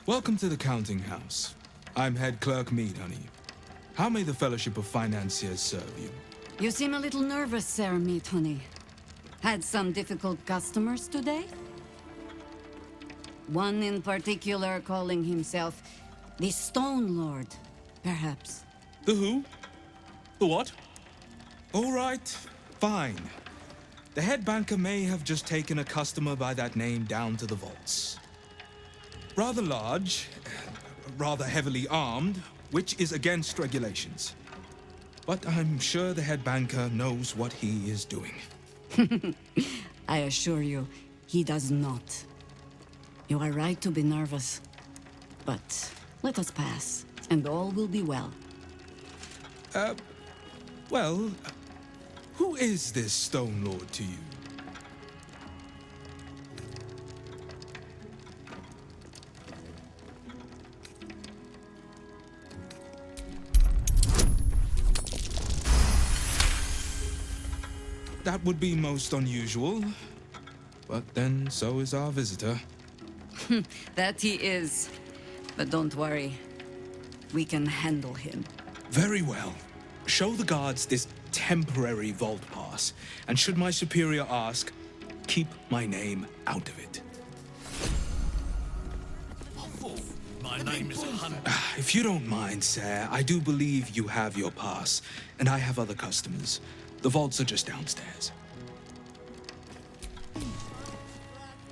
Welcome to the counting house. I'm head clerk Mead, honey. How may the Fellowship of Financiers serve you? You seem a little nervous, Sir Meat Honey. Had some difficult customers today? One in particular calling himself the Stone Lord, perhaps. The who? The what? All right, fine. The head banker may have just taken a customer by that name down to the vaults. Rather large, rather heavily armed, which is against regulations. But I'm sure the head banker knows what he is doing. I assure you, he does not. You are right to be nervous. But let us pass, and all will be well. Well, who is this Stone Lord to you? That would be most unusual. But then so is our visitor. That he is. But don't worry. We can handle him. Very well. Show the guards this temporary vault pass, and should my superior ask, keep my name out of it. My name is Hunt. If you don't mind, sir, I do believe you have your pass, and I have other customers. The vaults are just downstairs.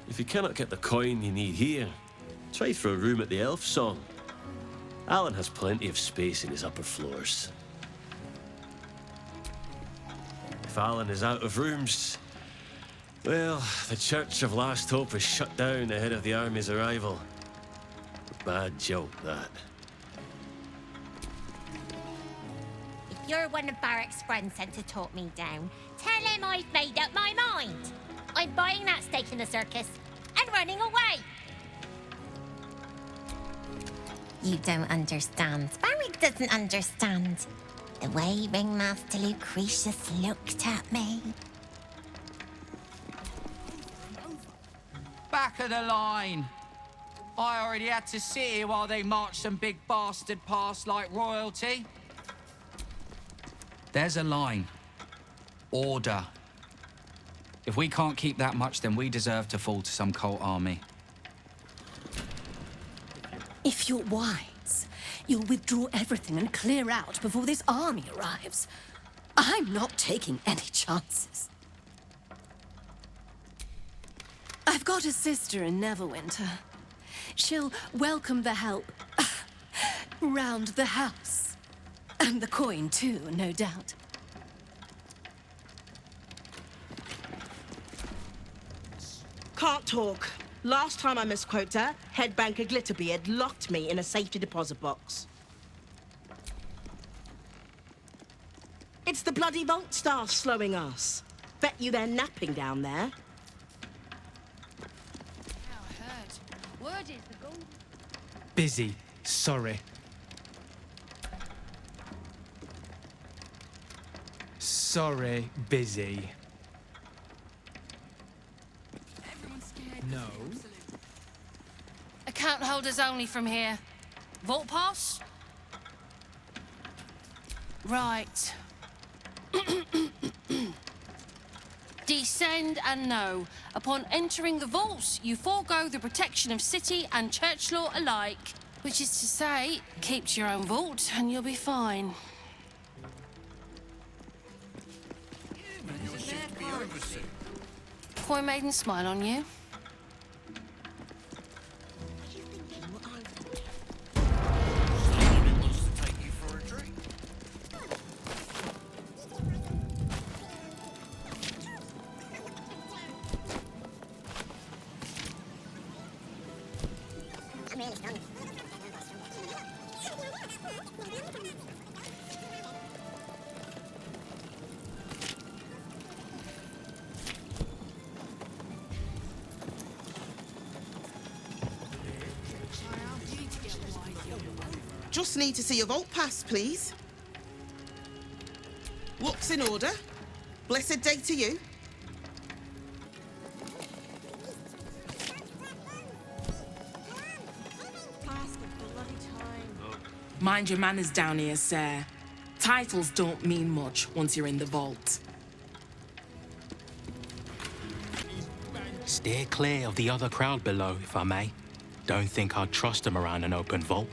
If you cannot get the coin you need here, try for a room at the Elf Song. Alan has plenty of space in his upper floors. If Alan is out of rooms, well, the Church of Last Hope is shut down ahead of the army's arrival. Bad joke, that. If you're one of Barrack's friends sent to talk me down, tell him I've made up my mind. I'm buying that stake in the circus and running away. You don't understand. Barrack doesn't understand. The way Ringmaster Lucretius looked at me. Back of the line. I already had to sit here while they marched some big bastard past like royalty. There's a line. Order. If we can't keep that much, then we deserve to fall to some cult army. If you're wise, you'll withdraw everything and clear out before this army arrives. I'm not taking any chances. I've got a sister in Neverwinter. She'll welcome the help round the house. And the coin too, no doubt. Can't talk. Last time I misquoted her, head banker Glitterbeard locked me in a safety deposit box. It's the bloody vault staff slowing us. Bet you they're napping down there. Busy. Sorry. Sorry, busy. No. Account holders only from here. Vault pass? Right. Descend and know. Upon entering the vaults, you forego the protection of city and church law alike. Which is to say, keep to your own vault and you'll be fine. Coy Maiden smile on you. Somebody wants to take you for a drink. Just need to see your vault pass, please. Looks in order. Blessed day to you. Mind your manners down here, sir. Titles don't mean much once you're in the vault. Steer clear of the other crowd below, if I may. Don't think I'd trust them around an open vault.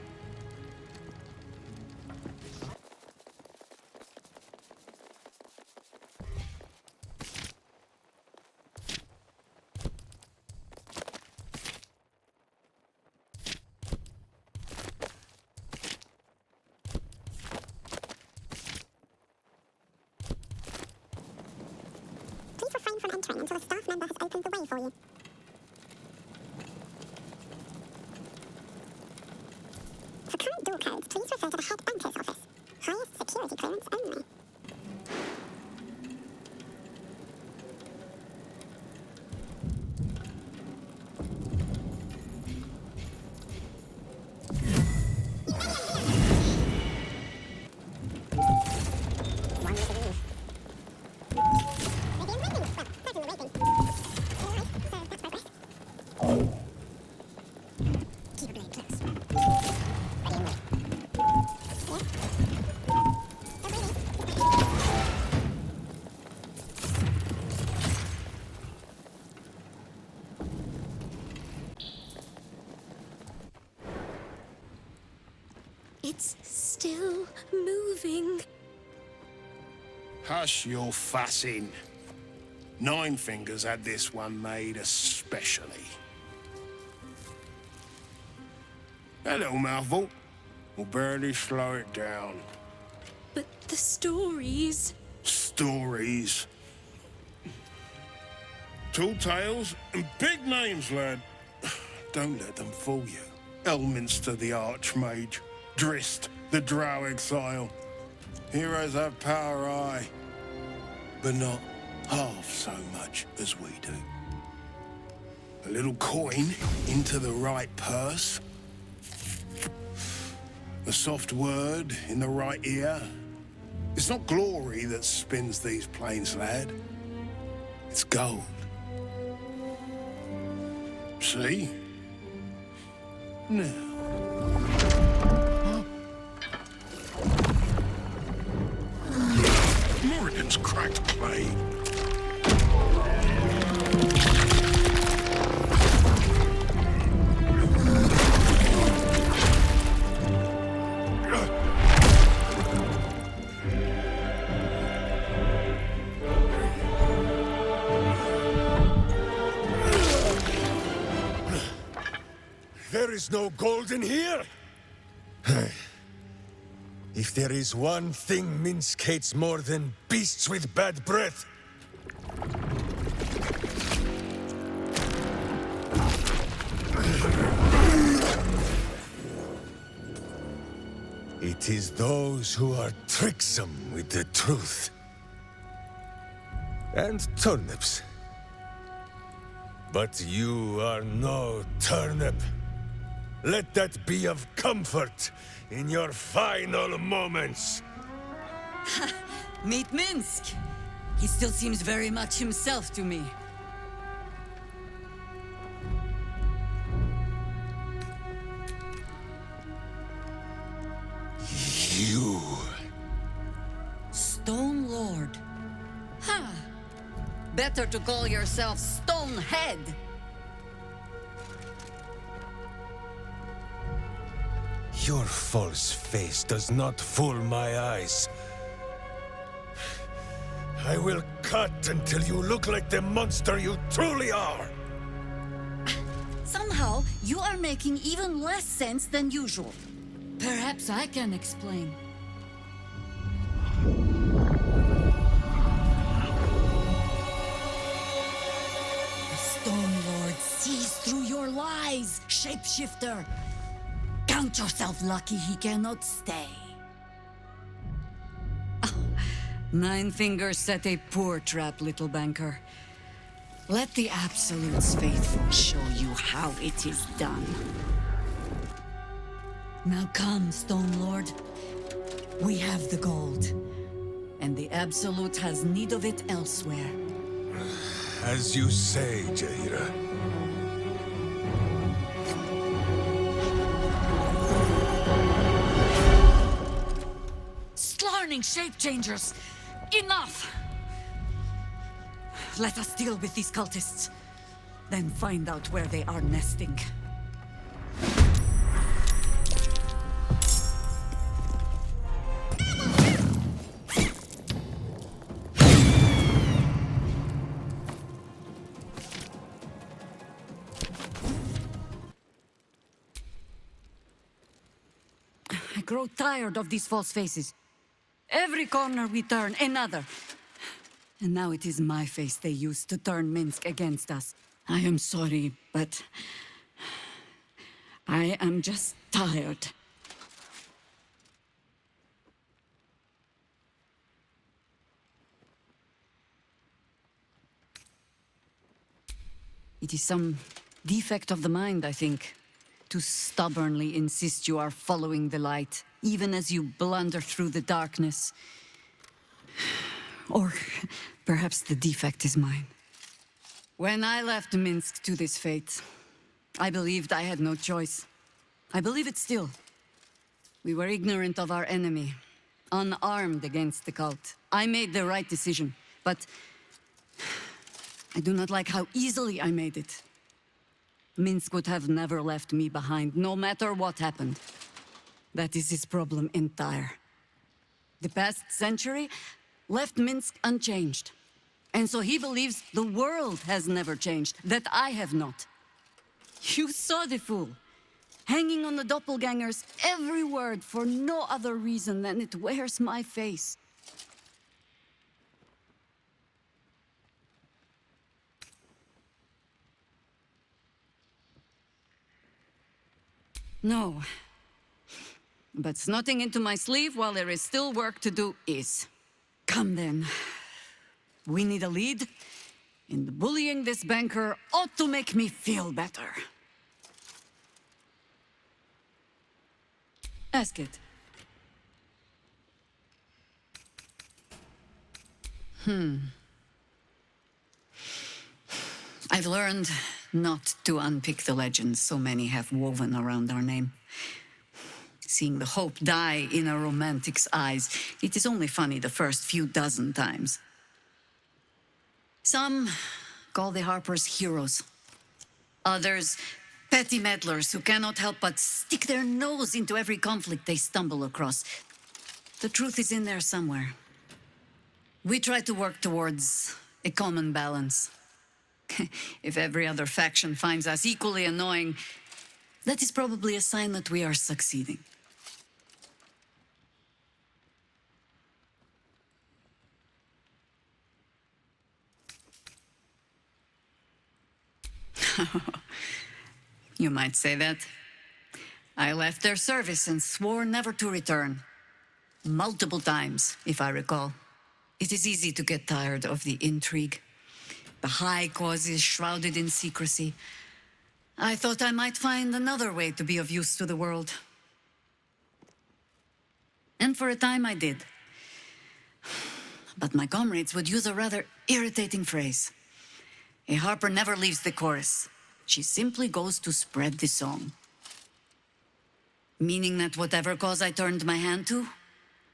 Please refrain from entering until a staff member has opened the way for you. For current door codes, please refer to the head banker's office. Highest security clearance only. It's still moving. Hush your fussing. Nine Fingers had this one made especially. That little mouthful will barely slow it down. But the stories... Stories. Tall tales and big names, lad. Don't let them fool you. Elminster the Archmage. Drist the Drow Exile. Heroes have power, aye, but not half so much as we do. A little coin into the right purse. A soft word in the right ear. It's not glory that spins these plains, lad. It's gold. See? Now. Morrigan's cracked clay. There is no gold in here! If there is one thing Minsk hates more than beasts with bad breath... it is those who are tricksome with the truth. And turnips. But you are no turnip. Let that be of comfort in your final moments. Meet Minsk. He still seems very much himself to me. You... Stone Lord. Huh. Better to call yourself Stonehead. Your false face does not fool my eyes. I will cut until you look like the monster you truly are. Somehow, you are making even less sense than usual. Perhaps I can explain. The Stone Lord sees through your lies, shapeshifter. Count yourself lucky he cannot stay. Nine Fingers set a poor trap, little banker. Let the Absolute's faithful show you how it is done. Now come, Stone Lord. We have the gold, and the Absolute has need of it elsewhere. As you say, Jaira. cunning shape changers! Enough! Let us deal with these cultists, then find out where they are nesting. I grow tired of these false faces. Every corner we turn, another. And now it is my face they use to turn Minsk against us. I am sorry, but I am just tired. It is some defect of the mind, I think, to stubbornly insist you are following the light, even as you blunder through the darkness. Or perhaps the defect is mine. When I left Minsk to this fate, I believed I had no choice. I believe it still. We were ignorant of our enemy, unarmed against the cult. I made the right decision, but I do not like how easily I made it. Minsk would have never left me behind, no matter what happened. That is his problem entire. The past century left Minsk unchanged. And so he believes the world has never changed, that I have not. You saw the fool, hanging on the doppelganger's every word for no other reason than it wears my face. No. But snotting into my sleeve while there is still work to do is. Come then. We need a lead, and bullying this banker ought to make me feel better. Ask it. I've learned not to unpick the legends so many have woven around our name. Seeing the hope die in a romantic's eyes, it is only funny the first few dozen times. Some call the Harpers heroes. Others, petty meddlers who cannot help but stick their nose into every conflict they stumble across. The truth is in there somewhere. We try to work towards a common balance. If every other faction finds us equally annoying, that is probably a sign that we are succeeding. You might say that. I left their service and swore never to return. Multiple times, if I recall. It is easy to get tired of the intrigue. The high causes shrouded in secrecy. I thought I might find another way to be of use to the world. And for a time I did. But my comrades would use a rather irritating phrase. A harper never leaves the chorus. She simply goes to spread the song. Meaning that whatever cause I turned my hand to,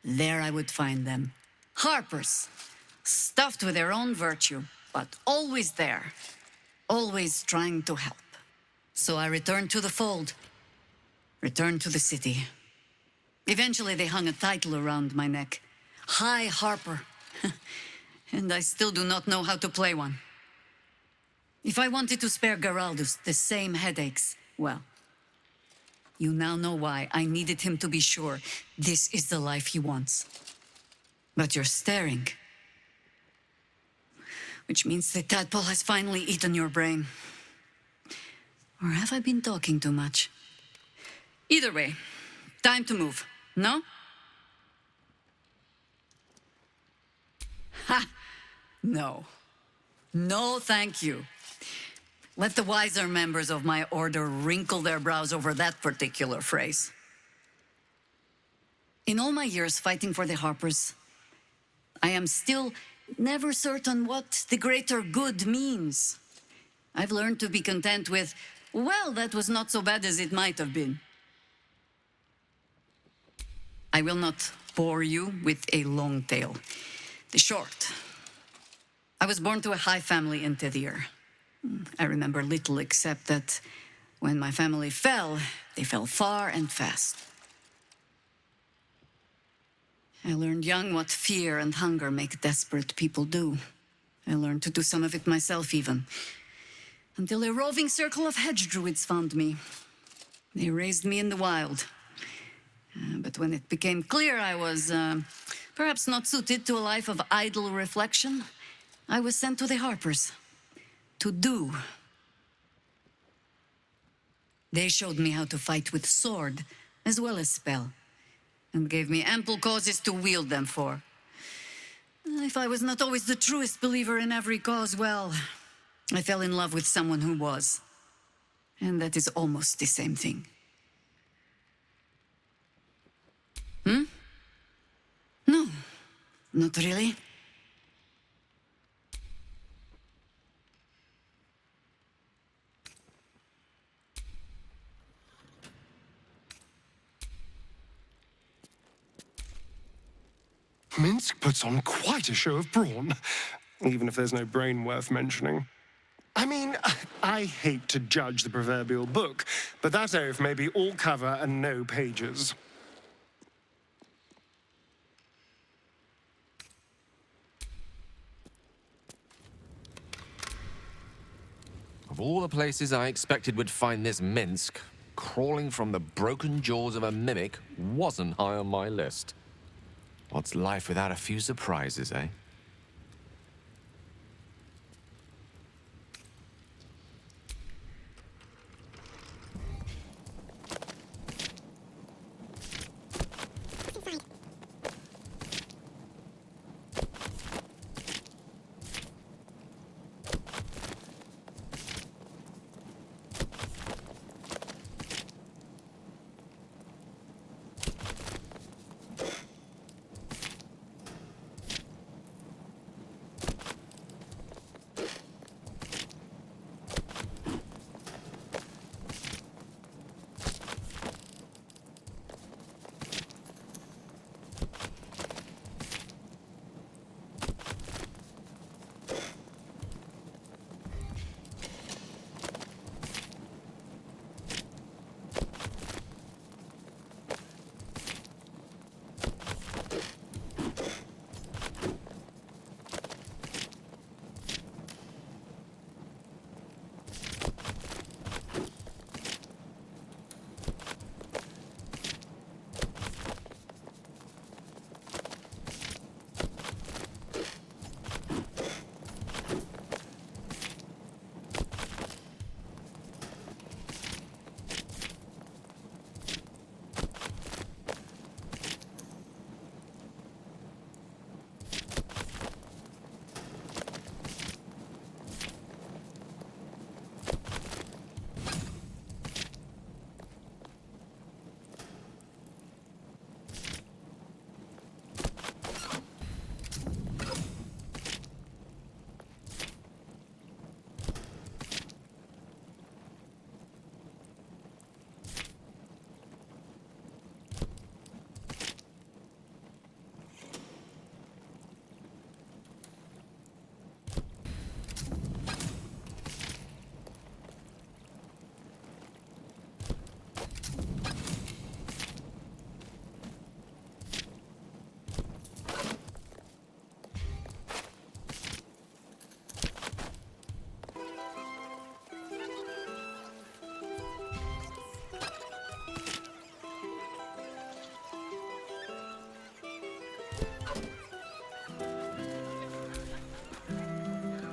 there I would find them. Harpers, stuffed with their own virtue, but always there, always trying to help. So I returned to the fold, returned to the city. Eventually they hung a title around my neck, High Harper, and I still do not know how to play one. If I wanted to spare Geraldus the same headaches, well, you now know why I needed him to be sure this is the life he wants. But you're staring. Which means the tadpole has finally eaten your brain. Or have I been talking too much? Either way, time to move, no? Ha! No. No, thank you. Let the wiser members of my order wrinkle their brows over that particular phrase. In all my years fighting for the Harpers, I am still never certain what the greater good means. I've learned to be content with, well, that was not so bad as it might have been. I will not bore you with a long tale. The short. I was born to a high family in Tedir. I remember little except that when my family fell, they fell far and fast. I learned young what fear and hunger make desperate people do. I learned to do some of it myself even. Until a roving circle of hedge druids found me. They raised me in the wild. But when it became clear I was perhaps not suited to a life of idle reflection, I was sent to the Harpers. To do. They showed me how to fight with sword, as well as spell, and gave me ample causes to wield them for. If I was not always the truest believer in every cause, well, I fell in love with someone who was. And that is almost the same thing. No, not really. Minsk puts on quite a show of brawn, even if there's no brain worth mentioning. I mean, I hate to judge the proverbial book, but that oaf may be all cover and no pages. Of all the places I expected would find this Minsk, crawling from the broken jaws of a mimic wasn't high on my list. What's life without a few surprises, eh?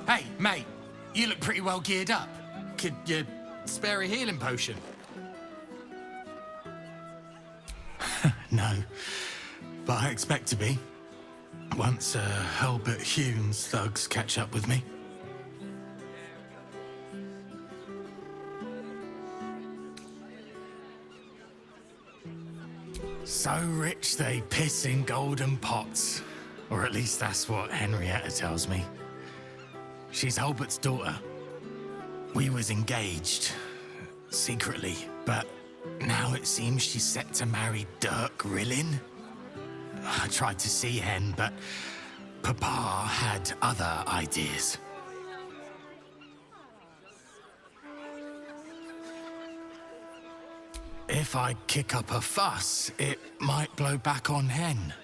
Hey, mate, you look pretty well geared up. Could you spare a healing potion? No, but I expect to be. Once Albert Hume's thugs catch up with me. So rich they piss in golden pots. Or at least that's what Henrietta tells me. She's Albert's daughter. We was engaged, secretly, but now it seems she's set to marry Dirk Rillin. I tried to see Hen, but Papa had other ideas. If I kick up a fuss, it might blow back on Hen.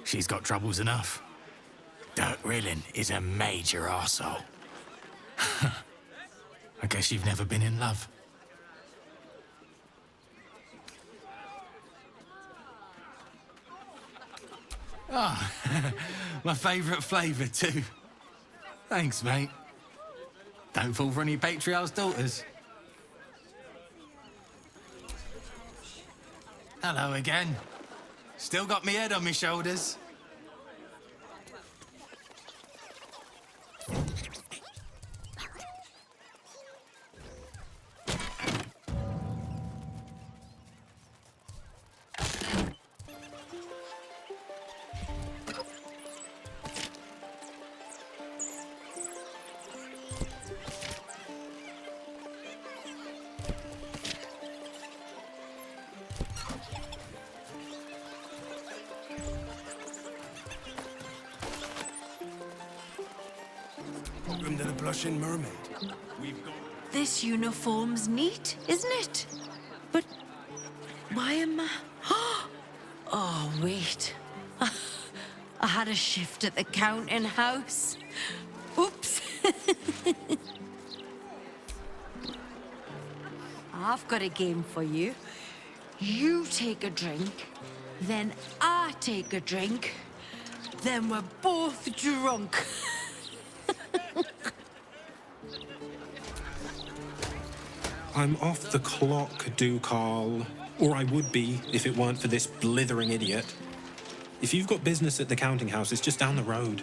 She's got troubles enough. Dirk Rillin is a major arsehole. I guess you've never been in love. Ah, my favourite flavour too. Thanks, mate. Don't fall for any patriarch's daughters. Hello again. Still got me head on my shoulders. Welcome to the Blushing Mermaid. This uniform's neat, isn't it? But why am I... Oh, wait. I had a shift at the counting house. Oops. I've got a game for you. You take a drink, then I take a drink, then we're both drunk. I'm off the clock, Ducal. Or I would be if it weren't for this blithering idiot. If you've got business at the counting house, it's just down the road.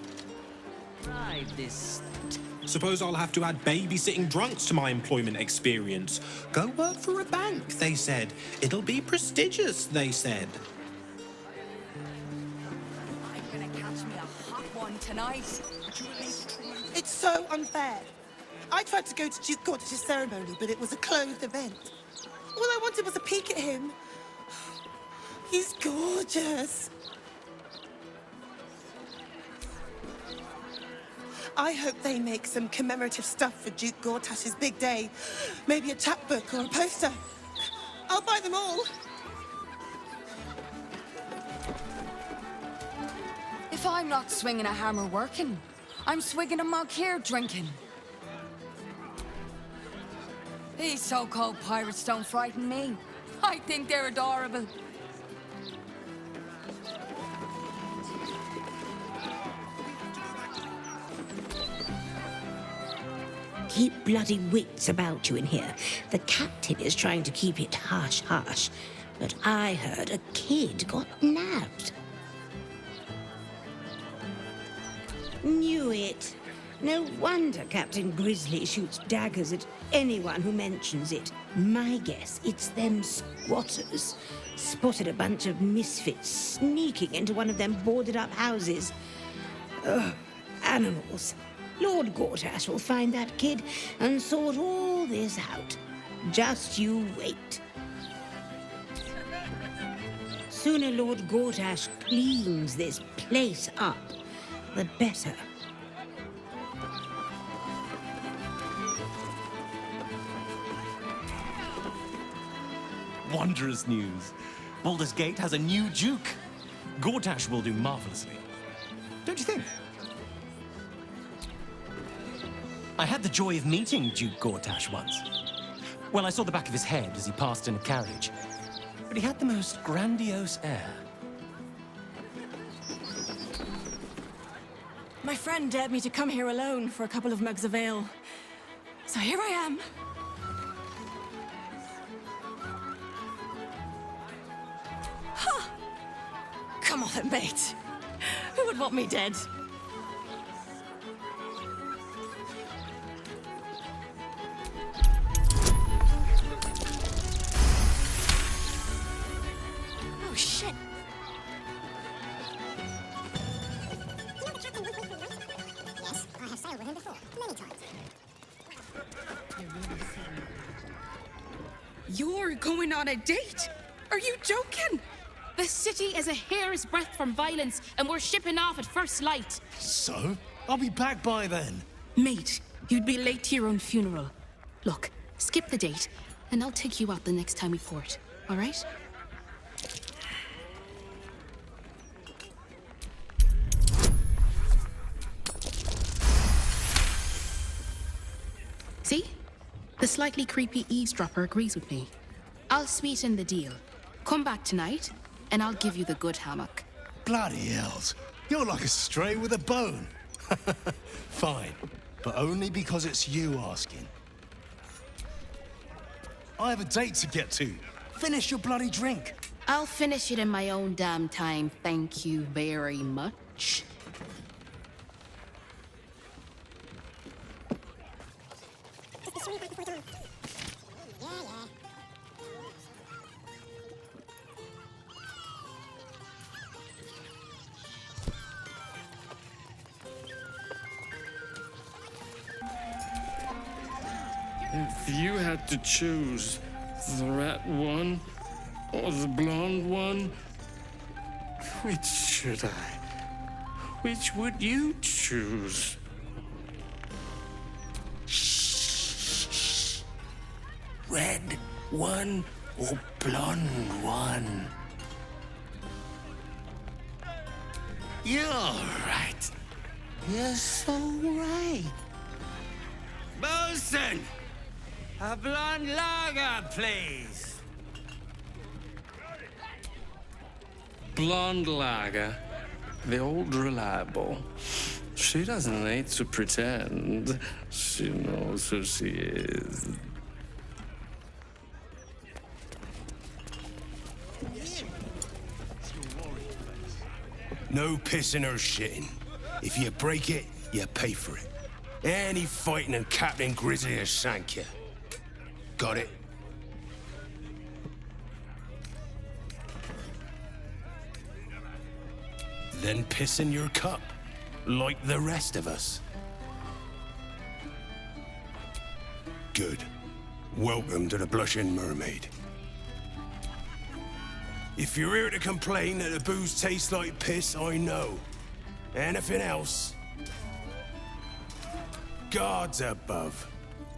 Suppose I'll have to add babysitting drunks to my employment experience. Go work for a bank, they said. It'll be prestigious, they said. I'm gonna catch me a hot one tonight. It's so unfair. I tried to go to Duke Gortash's ceremony, but it was a closed event. All I wanted was a peek at him. He's gorgeous. I hope they make some commemorative stuff for Duke Gortash's big day. Maybe a chapbook or a poster. I'll buy them all. If I'm not swinging a hammer working, I'm swigging a mug here drinking. These so-called pirates don't frighten me. I think they're adorable. Keep bloody wits about you in here. The captain is trying to keep it hush-hush. But I heard a kid got nabbed. Knew it. No wonder Captain Grizzly shoots daggers at anyone who mentions it. My guess, it's them squatters. Spotted a bunch of misfits sneaking into one of them boarded-up houses. Ugh, animals. Lord Gortash will find that kid and sort all this out. Just you wait. Sooner Lord Gortash cleans this place up, the better. Wondrous news. Baldur's Gate has a new Duke. Gortash will do marvelously. Don't you think? I had the joy of meeting Duke Gortash once. Well, I saw the back of his head as he passed in a carriage. But he had the most grandiose air. My friend dared me to come here alone for a couple of mugs of ale. So here I am. Ha! Come on, mate. Who would want me dead? Oh, shit. Yes, I have sailed with him before, many times. You're going on a date? Are you joking? The city is a hair's breadth from violence, and we're shipping off at first light. So? I'll be back by then. Mate, you'd be late to your own funeral. Look, skip the date, and I'll take you out the next time we port, all right? See? The slightly creepy eavesdropper agrees with me. I'll sweeten the deal. Come back tonight, and I'll give you the good hammock. Bloody hells. You're like a stray with a bone. Fine, but only because it's you asking. I have a date to get to. Finish your bloody drink. I'll finish it in my own damn time, thank you very much. If you had to choose the rat one or the blonde one, which should I? Which would you choose? Shh. Red one or blonde one? You're right. You're so right. Bosun! A blonde lager, please. Blonde lager. The old reliable. She doesn't need to pretend. She knows who she is. No pissing or shitting. If you break it, you pay for it. Any fighting and Captain Grizzly will shank you. Got it? Then piss in your cup, like the rest of us. Good. Welcome to the Blushing Mermaid. If you're here to complain that the booze tastes like piss, I know. Anything else? Gods above.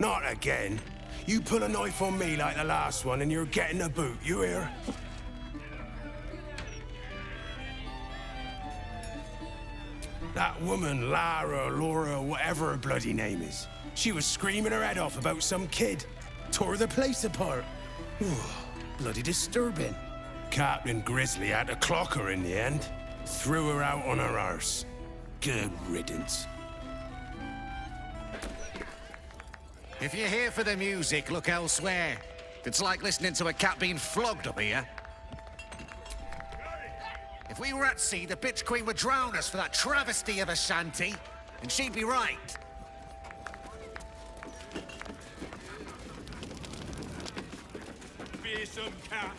Not again. You pull a knife on me like the last one and you're getting a boot, you hear? That woman, Lara, Laura, whatever her bloody name is, she was screaming her head off about some kid. Tore the place apart. Bloody disturbing. Captain Grizzly had to clock her in the end. Threw her out on her arse. Good riddance. If you're here for the music, look elsewhere. It's like listening to a cat being flogged up here. If we were at sea, the bitch queen would drown us for that travesty of a shanty, and she'd be right. Fearsome cat.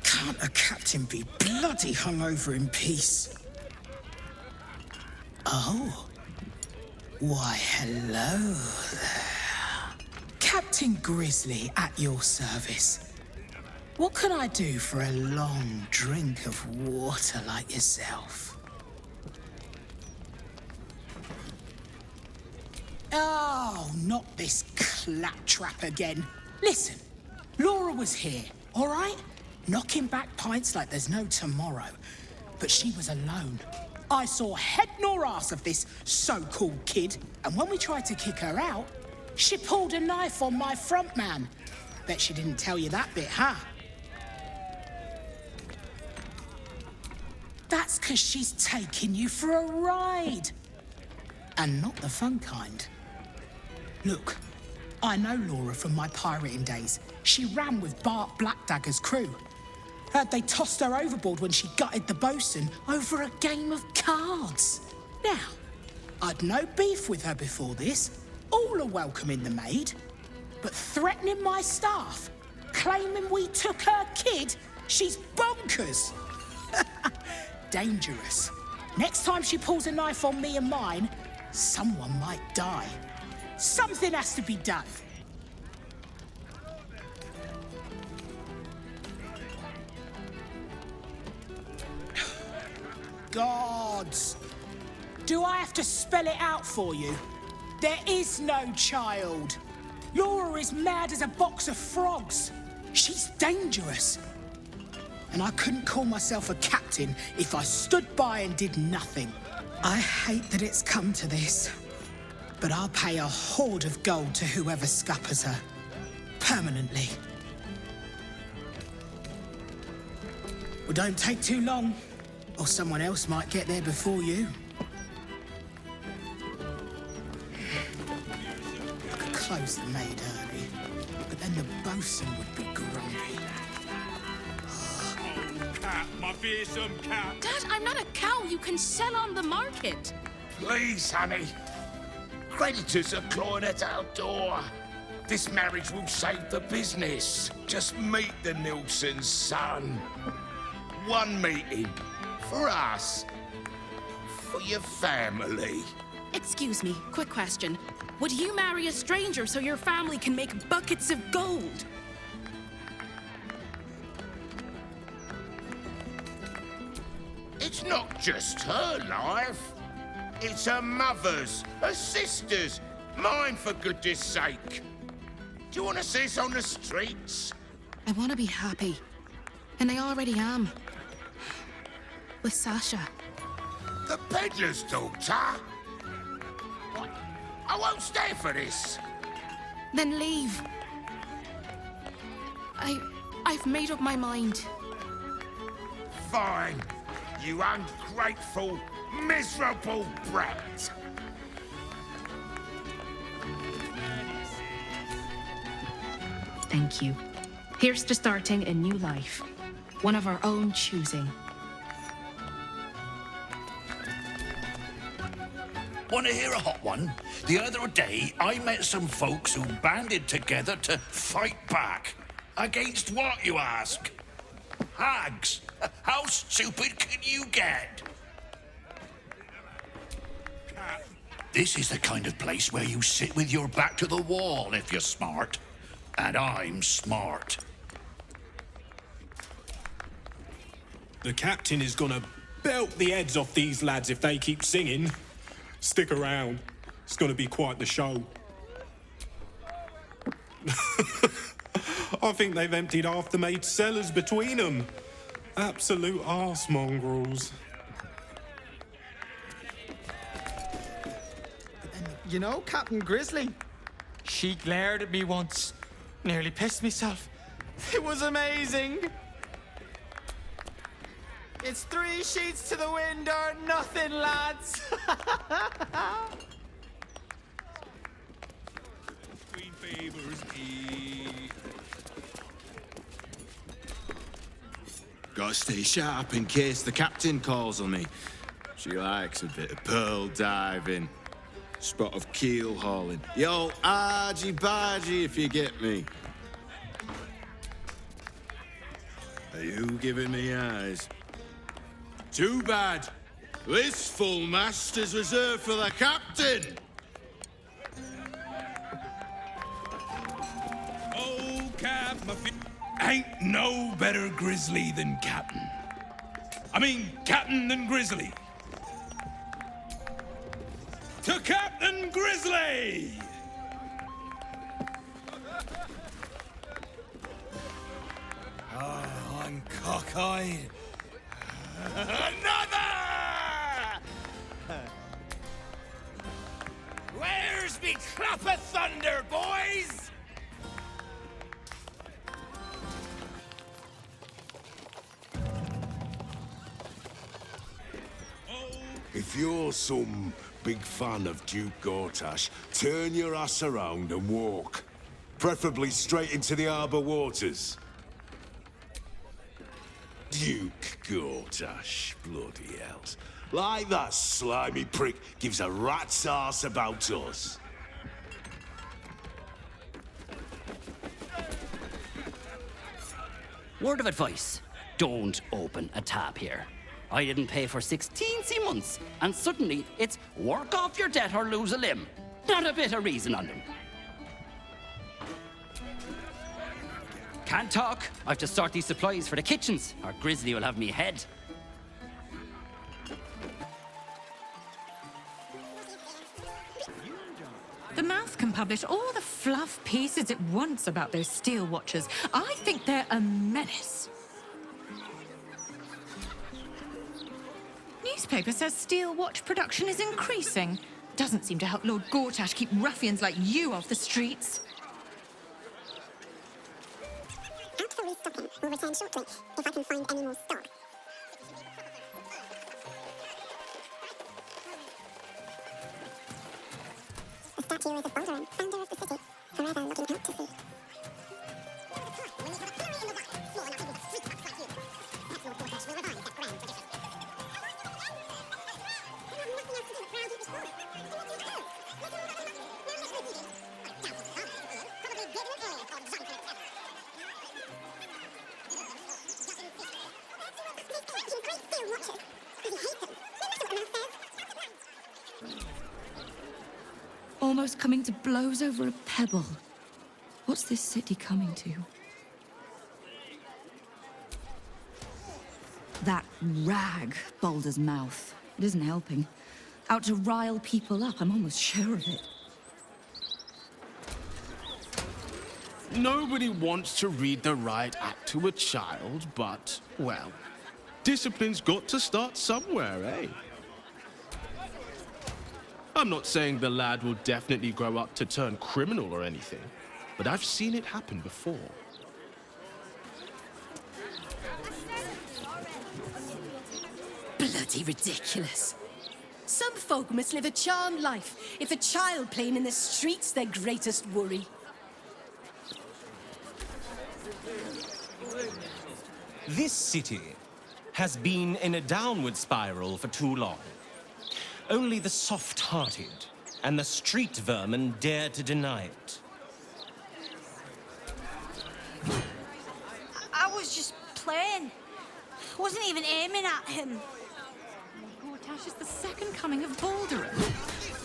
Can't a captain be bloody hungover in peace? Oh. Why, hello there. Captain Grizzly at your service. What can I do for a long drink of water like yourself? Oh, not this claptrap again. Listen, Laura was here, all right? Knocking back pints like there's no tomorrow. But she was alone. I saw head nor ass of this so-called kid, and when we tried to kick her out, she pulled a knife on my front man. Bet she didn't tell you that bit, huh? That's 'cause she's taking you for a ride. And not the fun kind. Look, I know Laura from my pirating days. She ran with Bart Blackdagger's crew. Heard they tossed her overboard when she gutted the bosun over a game of cards. Now, I'd no beef with her before this. All are welcome in the maid. But threatening my staff, claiming we took her kid, she's bonkers. Dangerous. Next time she pulls a knife on me and mine, someone might die. Something has to be done. gods! Do I have to spell it out for you? There is no child. Laura is mad as a box of frogs. She's dangerous. And I couldn't call myself a captain if I stood by and did nothing. I hate that it's come to this, but I'll pay a hoard of gold to whoever scuppers her. Permanently. Well, don't take too long, or someone else might get there before you. I could close the maid early, but then the bosun would be grumpy. Cat, my fearsome cat. Dad, I'm not a cow you can sell on the market. Please, honey. Creditors are clawing at our door. This marriage will save the business. Just meet the Nilsson's son. One meeting. For us. For your family. Excuse me, quick question. Would you marry a stranger so your family can make buckets of gold? It's not just her life. It's her mother's, her sister's, mine for goodness sake. Do you want to see us on the streets? I want to be happy. And I already am. With Sasha. The peddler's daughter? I won't stay for this. Then leave. I've made up my mind. Fine, you ungrateful, miserable brat. Thank you. Here's to starting a new life. One of our own choosing. Want to hear a hot one? The other day, I met some folks who banded together to fight back. Against what, you ask? Hags. How stupid can you get? This is the kind of place where you sit with your back to the wall if you're smart. And I'm smart. The captain is gonna belt the heads off these lads if they keep singing. Stick around. It's gonna be quite the show. I think they've emptied half the maid's cellars between them. Absolute arse mongrels. You know, Captain Grizzly, she glared at me once. Nearly pissed myself. It was amazing. It's 3 sheets to the wind or nothing, lads. Queen favors me. Gotta stay sharp in case the captain calls on me. She likes a bit of pearl diving, spot of keel hauling. The old argy-bargy, if you get me. Are you giving me eyes? Too bad. This full mast is reserved for the captain. Oh, Cap, my ain't no better grizzly than Captain. I mean, Captain than Grizzly. To Captain Grizzly! Oh, I'm cockeyed. Another! Where's me clap of thunder, boys? If you're some big fan of Duke Gortash, turn your ass around and walk. Preferably straight into the harbour waters. Duke Gortash, bloody hell. Like that slimy prick gives a rat's arse about us. Word of advice, don't open a tap here. I didn't pay for 16 months, and suddenly it's work off your debt or lose a limb. Not a bit of reason on them. Can't talk. I have to sort these supplies for the kitchens, or Grizzly will have me head. The mouth can publish all the fluff pieces it wants about those steel watchers. I think they're a menace. Newspaper says steel watch production is increasing. Doesn't seem to help Lord Gortash keep ruffians like you off the streets. Out for restocking. We'll return shortly, if I can find any more stock. The statue is of Baldurin, founder of the city, forever looking out to sea. Almost coming to blows over a pebble. What's this city coming to? That rag, Balder's mouth. It isn't helping. Out to rile people up, I'm almost sure of it. Nobody wants to read the riot act to a child, but, well, discipline's got to start somewhere, eh? I'm not saying the lad will definitely grow up to turn criminal or anything, but I've seen it happen before. Bloody ridiculous. Some folk must live a charmed life if a child playing in the street's their greatest worry. This city has been in a downward spiral for too long. Only the soft-hearted and the street vermin dare to deny it. I was just playing. Wasn't even aiming at him. Gortash is the second coming of Baldurin.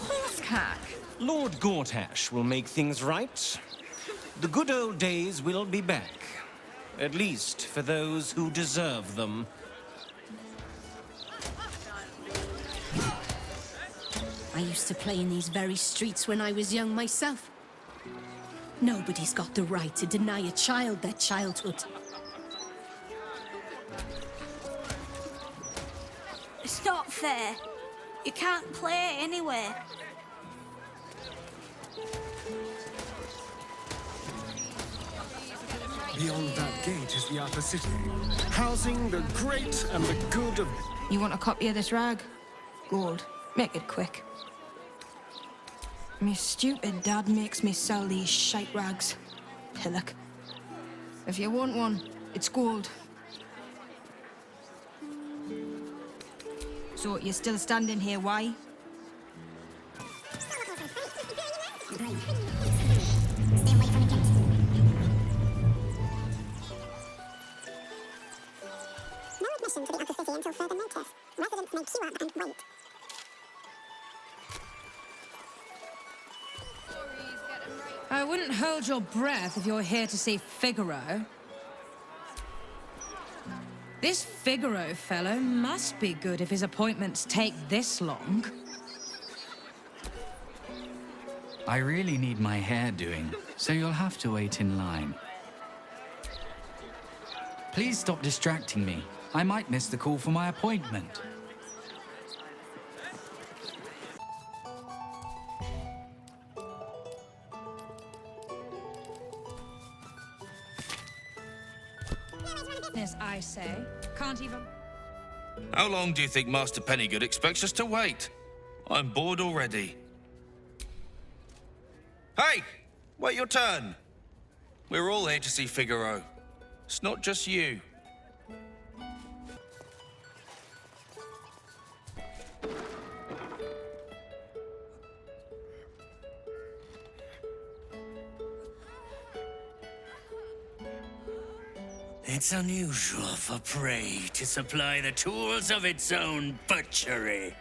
Horsecack! Lord Gortash will make things right. The good old days will be back. At least for those who deserve them. I used to play in these very streets when I was young myself. Nobody's got the right to deny a child their childhood. It's not fair. You can't play anywhere. Beyond that gate is the upper city, housing the great and the good of... You want a copy of this rag? Gold. Make it quick. Me stupid dad makes me sell these shite rags. Pillock. If you want one, it's gold. So you're still standing here, why? No admission to the upper city until further notice. Residents may queue up and wait. I wouldn't hold your breath if you're here to see Figaro. This Figaro fellow must be good if his appointments take this long. I really need my hair doing, so you'll have to wait in line. Please stop distracting me. I might miss the call for my appointment. Yes, I say. Can't even... How long do you think Master Pennygood expects us to wait? I'm bored already. Hey! Wait your turn! We're all here to see Figaro. It's not just you. It's unusual for prey to supply the tools of its own butchery.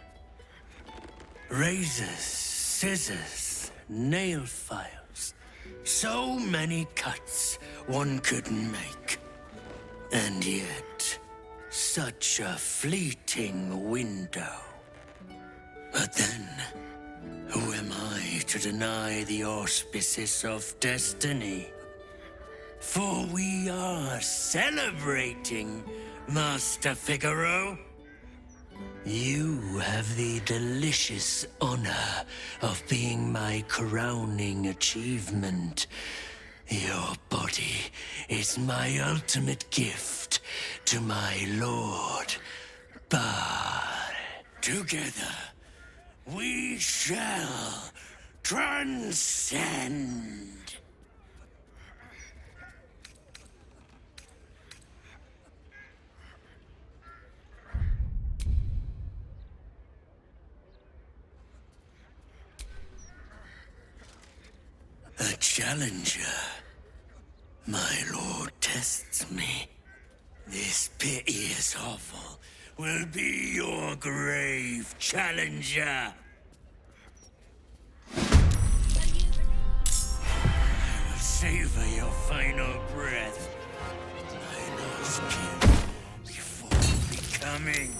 Razors, scissors, nail files. So many cuts one couldn't make. And yet, such a fleeting window. But then, who am I to deny the auspices of destiny. For we are celebrating, Master Figaro. You have the delicious honor of being my crowning achievement. Your body is my ultimate gift to my lord, Baal. Together, we shall transcend. A challenger. My lord tests me. This piteous hovel will be your grave, challenger. I will savor your final breath. My last kill before becoming.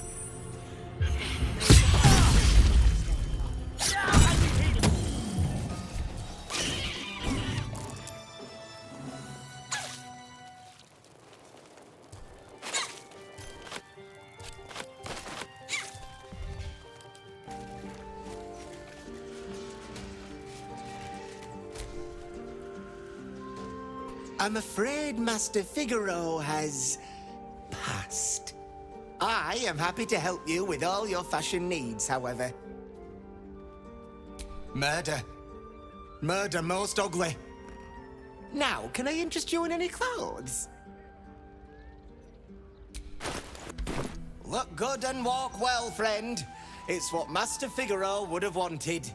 I'm afraid Master Figaro has passed. I am happy to help you with all your fashion needs, however. Murder. Murder most ugly. Now, can I interest you in any clothes? Look good and walk well, friend. It's what Master Figaro would have wanted.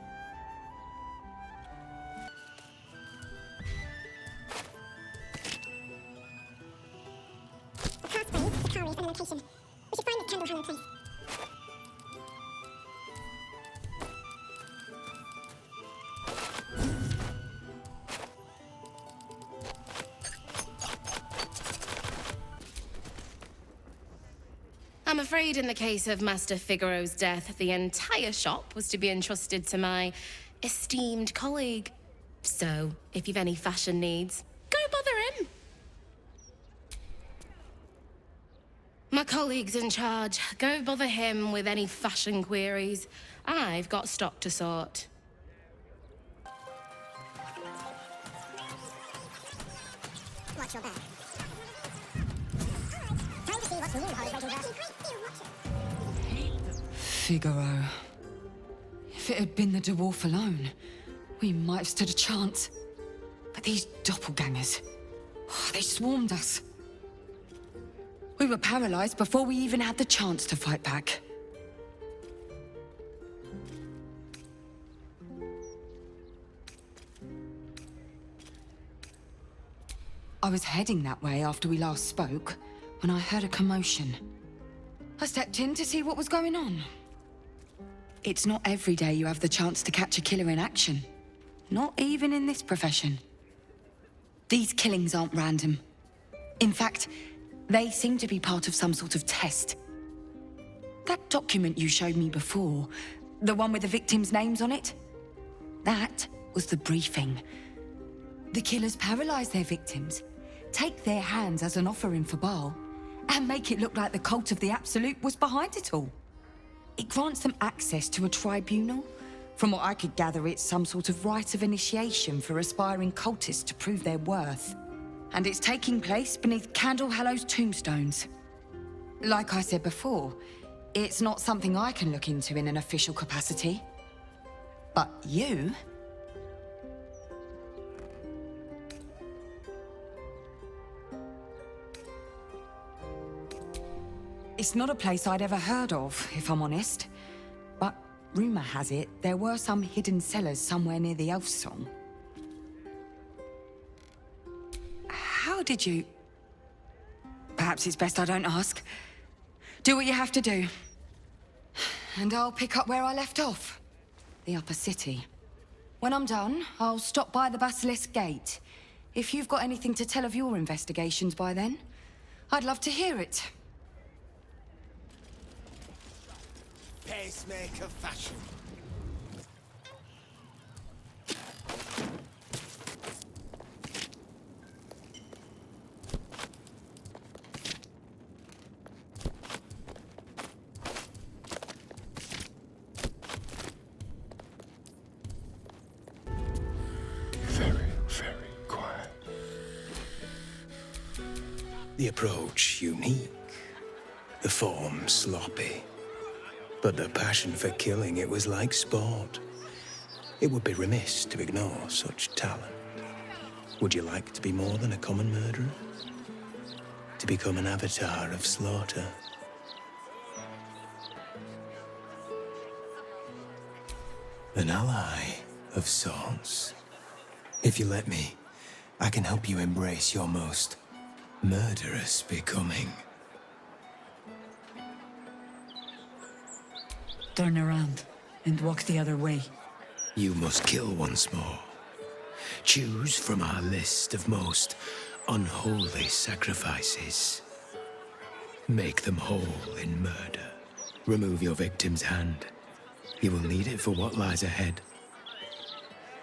I'm afraid in the case of Master Figaro's death, the entire shop was to be entrusted to my esteemed colleague. So, if you've any fashion needs, go bother him. My colleague's in charge. Go bother him with any fashion queries. I've got stock to sort. Watch your back. Time to see what's new, Holly. Figaro. If it had been the dwarf alone, we might have stood a chance. But these doppelgangers, they swarmed us. We were paralyzed before we even had the chance to fight back. I was heading that way after we last spoke, when I heard a commotion. I stepped in to see what was going on. It's not every day you have the chance to catch a killer in action. Not even in this profession. These killings aren't random. In fact, they seem to be part of some sort of test. That document you showed me before, the one with the victims' names on it, that was the briefing. The killers paralyze their victims, take their hands as an offering for Baal, and make it look like the cult of the Absolute was behind it all. It grants them access to a tribunal. From what I could gather, it's some sort of rite of initiation for aspiring cultists to prove their worth. And it's taking place beneath Candle Hallow's tombstones. Like I said before, it's not something I can look into in an official capacity. But you... It's not a place I'd ever heard of, if I'm honest. But rumor has it there were some hidden cellars somewhere near the Elf Song. How did you... Perhaps it's best I don't ask. Do what you have to do. And I'll pick up where I left off. The upper city. When I'm done, I'll stop by the Basilisk Gate. If you've got anything to tell of your investigations by then, I'd love to hear it. Pacemaker fashion. The approach unique, the form sloppy, but the passion for killing, it was like sport. It would be remiss to ignore such talent. Would you like to be more than a common murderer? To become an avatar of slaughter? An ally of sorts. If you let me, I can help you embrace your most murderous becoming. Turn around and walk the other way. You must kill once more. Choose from our list of most unholy sacrifices. Make them whole in murder. Remove your victim's hand. You will need it for what lies ahead.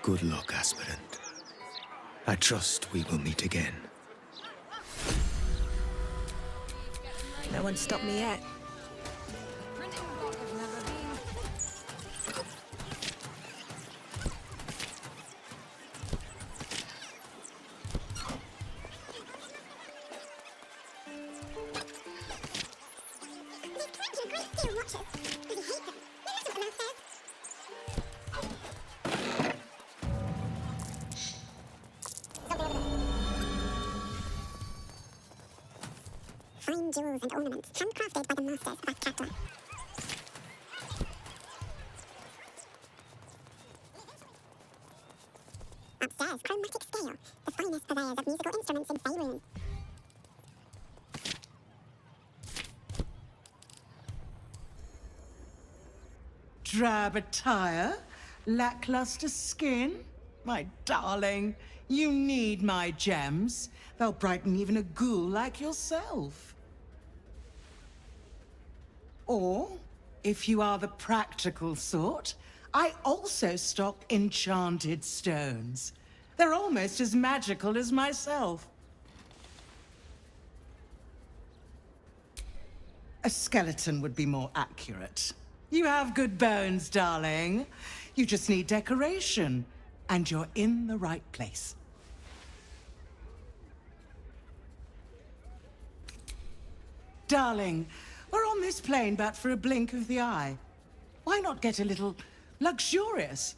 Good luck, aspirant. I trust we will meet again. No one stopped me yet. Fine jewels and ornaments, handcrafted by the masters of Akatla. Upstairs, chromatic scale, the finest purveyors of musical instruments in Faerun. Drab attire, lackluster skin. My darling, you need my gems. They'll brighten even a ghoul like yourself. Or, if you are the practical sort, I also stock enchanted stones. They're almost as magical as myself. A skeleton would be more accurate. You have good bones, darling. You just need decoration, and you're in the right place. Darling, we're on this plane but for a blink of the eye. Why not get a little luxurious?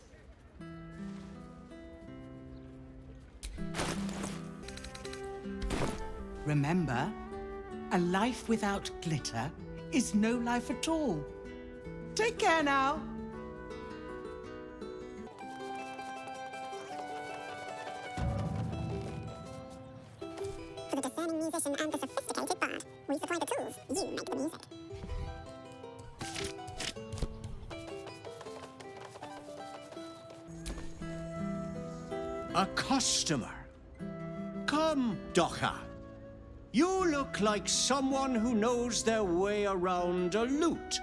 Remember, a life without glitter is no life at all. Take care now. For the discerning musician and the sophisticated bard, we supply the tools, you make the music. A customer. Come, Docha. You look like someone who knows their way around a lute.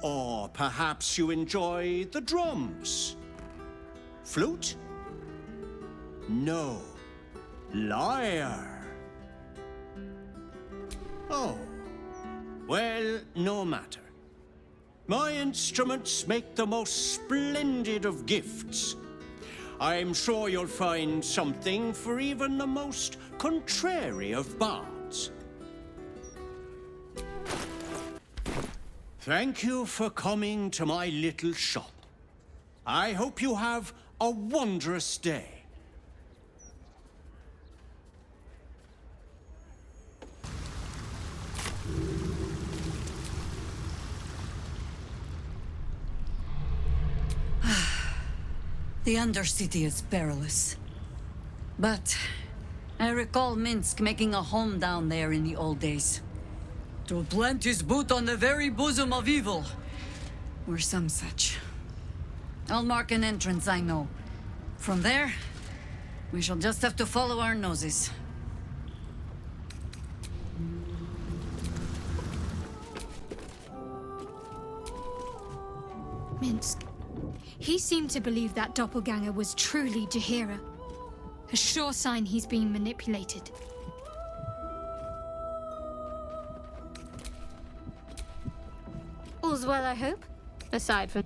Or perhaps you enjoy the drums. Flute? No. Lyre. Oh. Well, no matter. My instruments make the most splendid of gifts. I'm sure you'll find something for even the most contrary of bards. Thank you for coming to my little shop. I hope you have a wondrous day. The Undercity is perilous. But I recall Minsk making a home down there in the old days. To plant his boot on the very bosom of evil. Or some such. I'll mark an entrance, I know. From there, we shall just have to follow our noses. Minsk. He seemed to believe that doppelganger was truly Jaheira. A sure sign he's being manipulated. All's well, I hope? Aside from...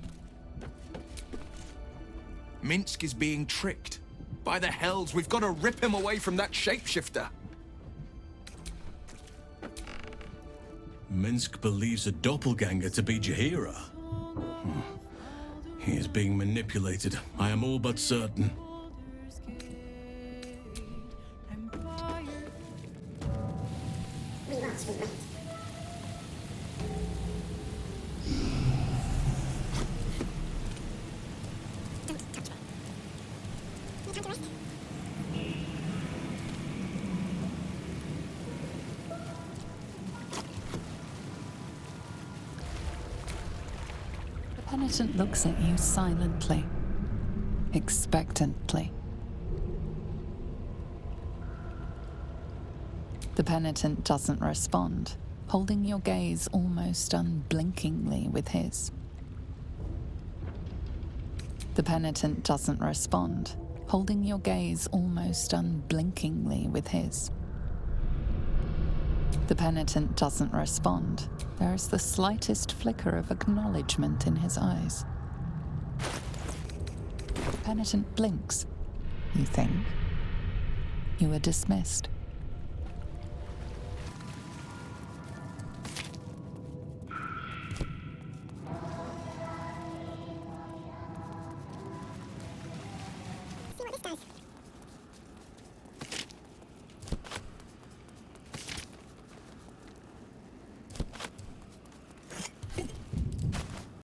Minsk is being tricked. By the hells, we've got to rip him away from that shapeshifter. Minsk believes a doppelganger to be Jahira. He is being manipulated. I am all but certain. The penitent looks at you silently, expectantly. The penitent doesn't respond, holding your gaze almost unblinkingly with his. The penitent doesn't respond, holding your gaze almost unblinkingly with his. The penitent doesn't respond. There is the slightest flicker of acknowledgement in his eyes. The penitent blinks. You think. You are dismissed. See what this does.